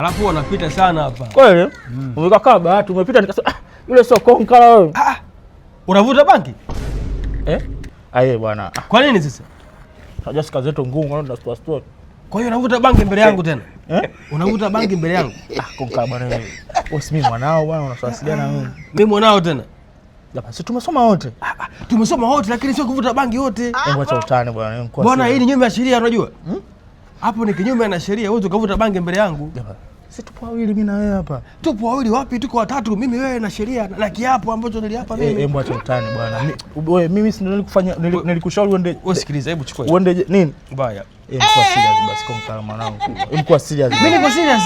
Alafu wanapita sana hapa. Kweli? Umekaa bahati umepita nikasema yule sio konkala wewe. Unavuta bangi? Aye bwana. Kwa nini sasa? Unajua siku zetu ngumu na store. Kwa hiyo unavuta bangi mbele yangu tena? Unavuta bangi mbele yangu? Konkala bwana wewe. Wewe si mimi mwanao bwana unawasiliana na mimi. Mimi mwanao tena? Japo si tumesoma wote. Tumesoma wote lakini sio kuvuta bangi wote. Hebu acha utani bwana. Bwana hii ni kinyume ya sheria unajua? Hapo ni kinyume na sheria, wewe ukavuta bangi mbele yangu. Si tupo wawili mimi na wewe hapa. Tupo wawili wapi? Tuko watatu, mimi wewe na sheria na kiapo ambacho niliapa mimi. Hebu acha utani bwana. Wewe mimi si nilikufanya nilikushauri uende. Wewe sikiliza, hebu chukua. Uende nini? Mbaya. Kwa serious basi konkala mwanangu. Kwa serious. Mimi niko serious.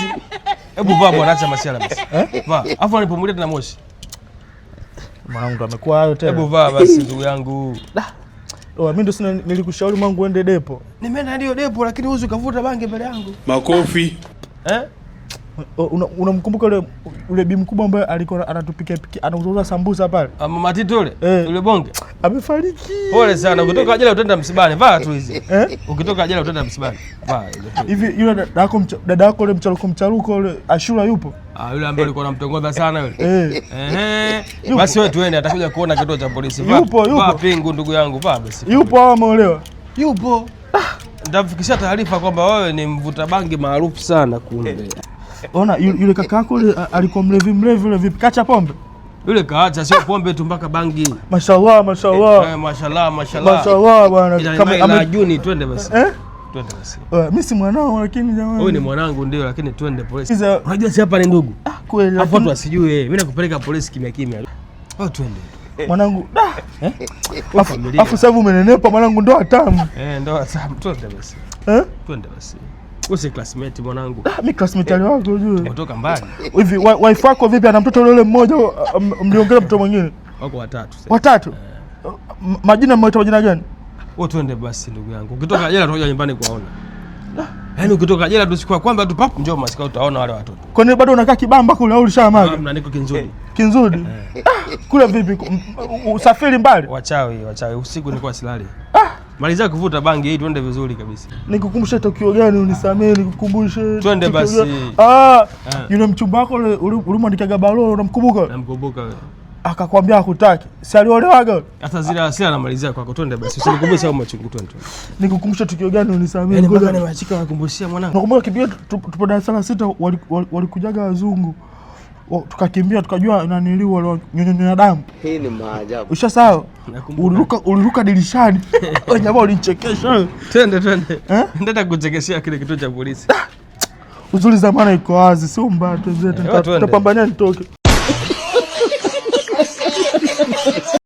Hebu vaa bwana, acha masiala basi. Vaa. Afu anipumulia tena moshi. Mwanangu ndo amekuwa hayo tena. Hebu vaa basi ndugu yangu. Mimi ndo sina nilikushauri mwangu uende depo. Nimeenda ndio depo lakini uzi ukavuta bangi mbele yangu. Makofi. Unamkumbuka ule bi mkubwa ambaye alikuwa anatupikia anauza sambusa pale? Mama Tito yule bonge. Amefariki. Pole sana. Ukitoka jela utaenda msibani. Vaa tu hizi. Ukitoka jela utaenda msibani. Vaa. Hivi yule dada yako yule mcharuko yule Ashura yupo? Yule ambaye alikuwa anamtongoza sana yule. Basi wewe tuende atakuja kuona kituo cha polisi. Yupo. Vaa pingu ndugu yangu, vaa basi. Yupo au ameolewa? Yupo. Nitafikishia taarifa kwamba wewe ni mvuta bangi maarufu sana kumbe. Ona yule kaka yako yule alikuwa mlevi yule vipi? Kacha pombe? Yule kaacha sio pombe tu mpaka bangi. Mashallah. Mashallah bwana. Kama Juni twende basi. Twende basi. Mimi si mwanao lakini jamani. Wewe ni mwanangu ndio lakini twende polisi. Unajua si hapa ni ndugu. Kweli. Hapo watu wasijue mimi nakupeleka polisi kimya. Twende. Mwanangu afu sasa umenenepa mwanangu ndo atamu. Ndo atamu twende basi. Twende basi. Usi classmate mwanangu. Mimi classmate wako unajua. Tumetoka mbali. Hivi wife wako vipi ana mtoto yule mmoja mliongea mtoto mwingine? Wako watatu sasa. Watatu? Majina mmoja majina gani? Wewe twende basi ndugu yangu. Ukitoka jela tutakuja nyumbani kuwaona. Yaani ukitoka jela tusikua kwamba tu papo njoo masika utaona wale watoto. Kwa nini bado unakaa Kibamba kule au ulishamaga? Mna niko Kinzuri. Kinzuri? Kule vipi? Usafiri mbali? Wachawi. Usiku nilikuwa silali. Maliza kuvuta bangi hii twende vizuri kabisa. Nikukumbushe tukio gani unisamee nikukumbushe. Twende basi. Yule mchumba wako ulimwandikia barua unamkumbuka? Namkumbuka wewe. Akakwambia hakutaki. Si aliolewaga? Hata zile hasira anamalizia kwako twende basi. Usinikumbushe au machungu twende. Nikukumbushe tukio gani unisamee. Ngoja nimeachika nakumbushia mwanangu. Nakumbuka kimbia tupo darasa la 6 walikujaga wazungu. Tukakimbia tukajua naniliwa wale nyonyonya damu. Hii ni maajabu. Ushasahau? Uliruka dirishani. Wewe jamaa ulinichekesha. Twende. Nenda kuchekeshia kile kituo cha polisi. Uzuri zamani iko wazi, sio mbaya tu zetu. Tutapambania nitoke.